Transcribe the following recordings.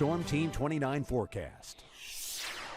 Storm Team 29 forecast.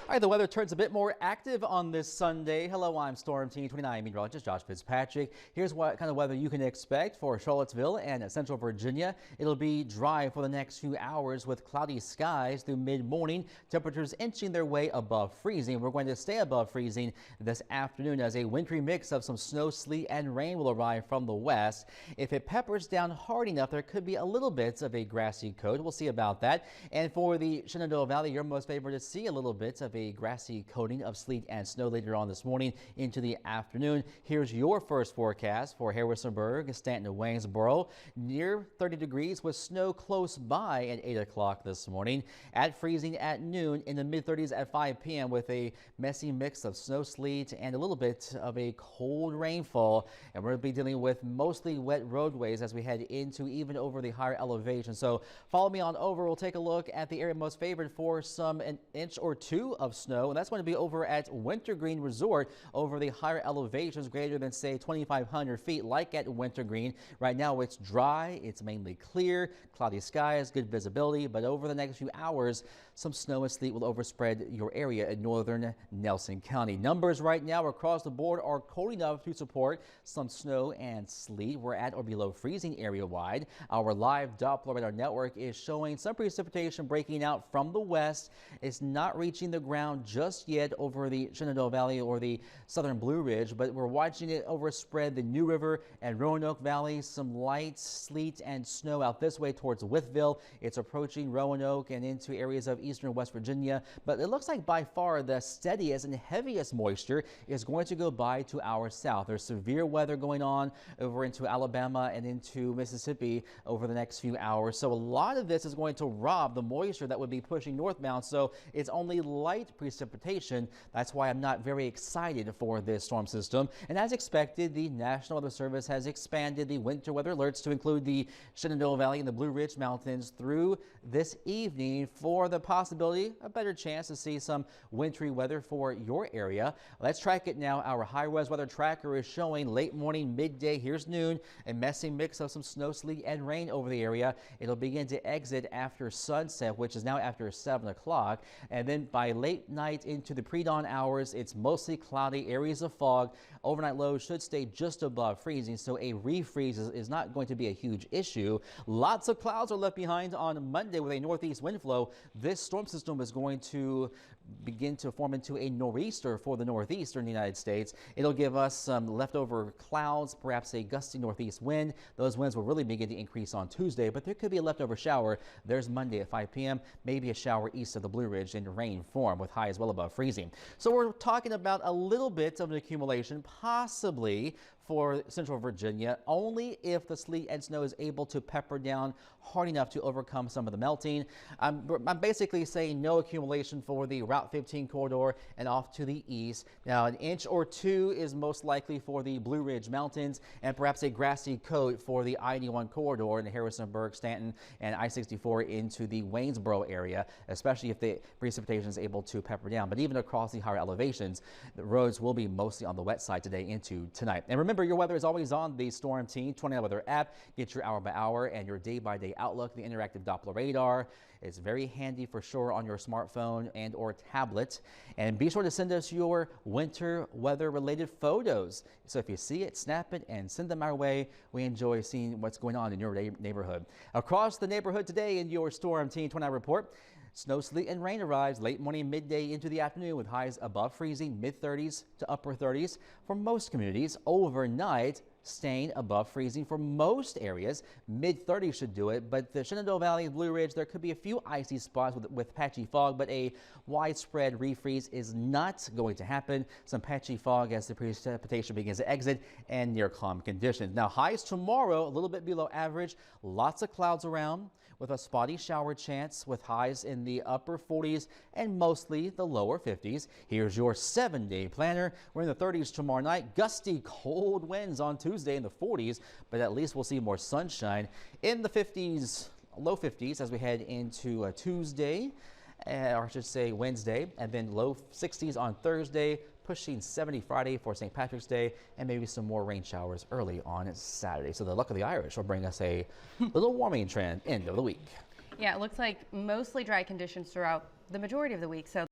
All right, the weather turns a bit more active on this Sunday. Hello, I'm Storm Team 29 meteorologist Josh Fitzpatrick. Here's what kind of weather you can expect for Charlottesville and Central Virginia. It'll be dry for the next few hours with cloudy skies through mid-morning. Temperatures inching their way above freezing. We're going to stay above freezing this afternoon as a wintry mix of some snow, sleet, and rain will arrive from the west. If it peppers down hard enough, there could be a little bit of a grassy coat. We'll see about that. And for the Shenandoah Valley, you're most favored to see a little bit of a grassy coating of sleet and snow later on this morning into the afternoon. Here's your first forecast for Harrisonburg, Stanton, Waynesboro. Near 30 degrees with snow close by at 8 o'clock this morning. At freezing at noon, in the mid-30s at 5 p.m. with a messy mix of snow, sleet, and a little bit of a cold rainfall. And we're going to be dealing with mostly wet roadways as we head into even over the higher elevation. So follow me on over. We'll take a look at the area most favored for an inch or two of snow, and that's going to be over at Wintergreen Resort over the higher elevations greater than, say, 2,500 feet, like at Wintergreen. Right now it's dry, it's mainly clear, cloudy skies, good visibility, but over the next few hours some snow and sleet will overspread your area in northern Nelson County. Numbers right now across the board are cold enough to support some snow and sleet. We're at or below freezing area wide. Our live Doppler radar network is showing some precipitation breaking out from the west. It's not reaching the ground just yet over the Shenandoah Valley or the southern Blue Ridge, but we're watching it overspread the New River and Roanoke Valley. Some light sleet and snow out this way towards Wytheville. It's approaching Roanoke and into areas of eastern West Virginia, but it looks like by far the steadiest and heaviest moisture is going to go by to our south. There's severe weather going on over into Alabama and into Mississippi over the next few hours. So a lot of this is going to rob the moisture that would be pushing northbound. So it's only light precipitation. That's why I'm not very excited for this storm system. And as expected, the National Weather Service has expanded the winter weather alerts to include the Shenandoah Valley and the Blue Ridge Mountains through this evening for the possibility, a better chance to see some wintry weather for your area. Let's track it now. Our high-res weather tracker is showing late morning, midday, here's noon, a messy mix of some snow, sleet, and rain over the area. It'll begin to exit after sunset, which is now after 7 o'clock. And then by late night into the pre-dawn hours, it's mostly cloudy, areas of fog. Overnight lows should stay just above freezing, so a refreeze is not going to be a huge issue. Lots of clouds are left behind on Monday with a northeast wind flow. This storm system is going to begin to form into a nor'easter for the northeastern United States. It'll give us some leftover clouds, perhaps a gusty northeast wind. Those winds will really begin to increase on Tuesday, but there could be a leftover shower. There's Monday at 5 p.m., maybe a shower east of the Blue Ridge in rain form with highs well above freezing. So we're talking about a little bit of an accumulation, possibly for Central Virginia, only if the sleet and snow is able to pepper down hard enough to overcome some of the melting. I'm basically saying no accumulation for the Route 15 corridor and off to the east. Now, an inch or two is most likely for the Blue Ridge Mountains and perhaps a grassy coat for the I-81 corridor in the Harrisonburg, Stanton, and I-64 into the Waynesboro area, especially if the precipitation is able to pepper down. But even across the higher elevations, the roads will be mostly on the wet side today into tonight. And remember, your weather is always on the Storm Team 29 weather app. Get your hour-by-hour and your day-by-day outlook. The interactive Doppler radar is very handy for sure on your smartphone and or tablet. And be sure to send us your winter weather-related photos. So if you see it, snap it and send them our way. We enjoy seeing what's going on in your neighborhood. Across the neighborhood today in your Storm Team 29 report, snow, sleet, and rain arrives late morning, midday into the afternoon with highs above freezing, mid-30s to upper 30s for most communities. Overnight, staying above freezing for most areas. Mid-30s should do it, but the Shenandoah Valley and Blue Ridge, there could be a few icy spots with patchy fog, but a widespread refreeze is not going to happen. Some patchy fog as the precipitation begins to exit and near calm conditions. Now, highs tomorrow, a little bit below average. Lots of clouds around with a spotty shower chance with highs in the upper 40s and mostly the lower 50s. Here's your 7-day planner. We're in the 30s tomorrow night. Gusty cold winds on Tuesday in the 40s, but at least we'll see more sunshine. In the 50s, low 50s as we head into Tuesday, or I should say Wednesday, and then low 60s on Thursday, pushing 70 Friday for St. Patrick's Day, and maybe some more rain showers early on Saturday. So the luck of the Irish will bring us a little warming trend end of the week. Yeah, it looks like mostly dry conditions throughout the majority of the week. So